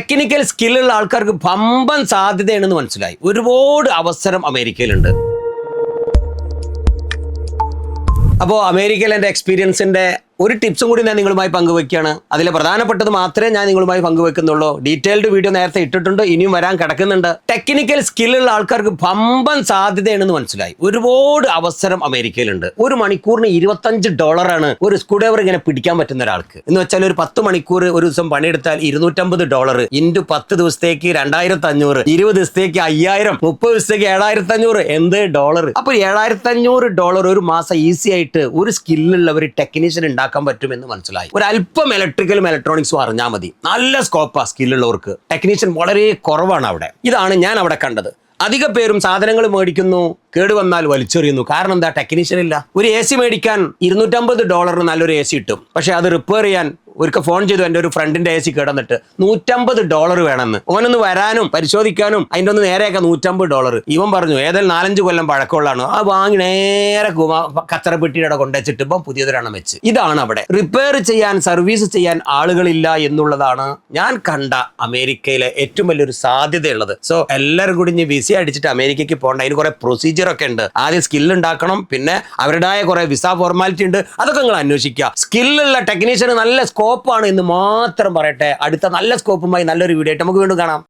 Technical സ്കില്ലുള്ള ആൾക്കാർക്ക് പമ്പൻ സാധ്യതയാണെന്ന് മനസ്സിലായി. ഒരുപാട് അവസരം അമേരിക്കയിലുണ്ട്. അപ്പോൾ അമേരിക്കയിൽ എൻ്റെ എക്സ്പീരിയൻസിൻ്റെ ഒരു ടിപ്സും കൂടി ഞാൻ നിങ്ങളുമായി പങ്കുവയ്ക്കുകയാണ്. അതിലെ പ്രധാനപ്പെട്ടത് മാത്രമേ ഞാൻ നിങ്ങളുമായി പങ്കുവെക്കുന്നുള്ളൂ. ഡീറ്റെയിൽഡ് വീഡിയോ നേരത്തെ ഇട്ടിട്ടുണ്ട്, ഇനിയും വരാൻ കിടക്കുന്നുണ്ട്. ടെക്നിക്കൽ സ്കില്ലുള്ള ആൾക്കാർക്ക് പമ്പൻ സാധ്യതയാണെന്ന് മനസ്സിലായി. ഒരുപാട് അവസരം അമേരിക്കയിലുണ്ട്. ഒരു മണിക്കൂറിന് $25 ഒരു സ്ക്രൂ ഡ്രൈവർ ഇങ്ങനെ പിടിക്കാൻ പറ്റുന്ന ഒരാൾക്ക്. എന്ന് വെച്ചാൽ ഒരു 10 മണിക്കൂർ ഒരു ദിവസം പണിയെടുത്താൽ $250 ഇൻറ്റു 10 ദിവസത്തേക്ക് 2500, 20 ദിവസത്തേക്ക് 5000, 30 ദിവസത്തേക്ക് 7500. എന്ത് ഡോളർ? അപ്പോൾ $7500 ഒരു മാസം ഈസി ആയിട്ട് ഒരു സ്കില്ലുള്ള ഒരു ടെക്നീഷ്യൻ ഉണ്ടാക്കാൻ പറ്റുമെന്ന് മനസ്സിലായി. ഒരു അല്പം ഇലക്ട്രിക്കലും ഇലക്ട്രോണിക്സും അറിഞ്ഞാൽ മതി. നല്ല സ്കോപ്പാ സ്കില്ലുള്ളവർക്ക്. ടെക്നീഷ്യൻ വളരെ കുറവാണ് അവിടെ. ഇതാണ് ഞാൻ അവിടെ കണ്ടത്. അധിക പേരും സാധനങ്ങൾ മേടിക്കുന്നു, കേടുവന്നാൽ വലിച്ചെറിയുന്നു. കാരണം എന്താ? ടെക്നീഷ്യൻ ഇല്ല. ഒരു AC മേടിക്കാൻ $250 നല്ലൊരു AC കിട്ടും. പക്ഷെ അത് റിപ്പയർ ചെയ്യാൻ ഒരിക്കൽ ഫോൺ ചെയ്തു, എൻ്റെ ഒരു ഫ്രണ്ടിന്റെ AC കിടന്നിട്ട് $150 വേണമെന്ന്. ഓനൊന്ന് വരാനും പരിശോധിക്കാനും അതിൻ്റെ ഒന്ന് നേരെയൊക്കെ $150. ഇവൻ പറഞ്ഞു ഏതായാലും 4-5 കൊല്ലം പഴക്കമുള്ളതാണ്. ആ വാങ്ങി നേരെ കച്ചറപ്പെട്ടിയുടെ കൊണ്ടുവച്ചിട്ട് ഇപ്പം പുതിയതൊരെണ്ണം വെച്ച്. ഇതാണ് അവിടെ. റിപ്പയർ ചെയ്യാൻ, സർവീസ് ചെയ്യാൻ ആളുകളില്ല എന്നുള്ളതാണ് ഞാൻ കണ്ട അമേരിക്കയിലെ ഏറ്റവും വലിയൊരു സാധ്യതയുള്ളത്. സോ എല്ലാവരും കൂടി ഇനി വിസ അടിച്ചിട്ട് അമേരിക്കയ്ക്ക് പോകേണ്ട. അതിന് കുറെ പ്രൊസീജിയർ ഒക്കെ ഉണ്ട്. ആദ്യം സ്കിൽ ഉണ്ടാക്കണം, പിന്നെ അവരുടേതായ കുറെ വിസ ഫോർമാലിറ്റി ഉണ്ട്. അതൊക്കെ നിങ്ങൾ അന്വേഷിക്കുക. സ്കില്ലുള്ള ടെക്നീഷ്യന് നല്ല സ്കോപ്പാണ് എന്ന് മാത്രം പറയട്ടെ. അടുത്ത നല്ല സ്കോപ്പുമായി നല്ലൊരു വീഡിയോ ആയിട്ട് നമുക്ക് വീണ്ടും കാണാം.